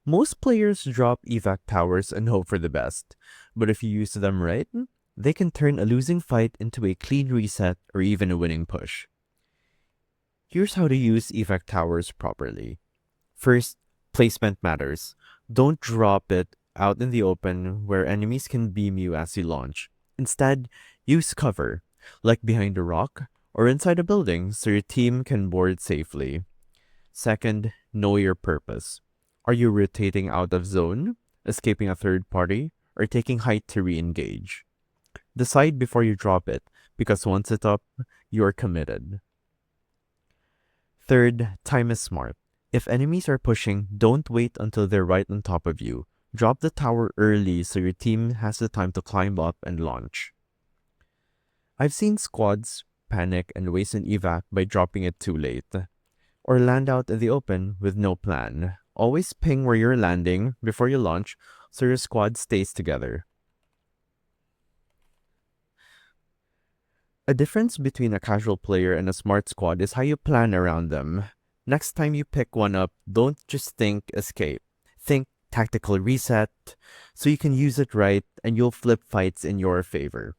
Most players drop Evac Towers and hope for the best, but if you use them right, they can turn a losing fight into a clean reset or even a winning push. Here's how to use Evac Towers properly. First, placement matters. Don't drop it out in the open where enemies can beam you as you launch. Instead, use cover, like behind a rock or inside a building so your team can board safely. Second, know your purpose. Are you rotating out of zone, escaping a third party, or taking height to re-engage? Decide before you drop it, because once it's up, you're committed. Third, time is smart. If enemies are pushing, don't wait until they're right on top of you. Drop the tower early so your team has the time to climb up and launch. I've seen squads panic and waste an evac by dropping it too late, or land out in the open with no plan. Always ping where you're landing before you launch so your squad stays together. A difference between a casual player and a smart squad is how you plan around them. Next time you pick one up, don't just think escape. Think tactical reset so you can use it right and you'll flip fights in your favor.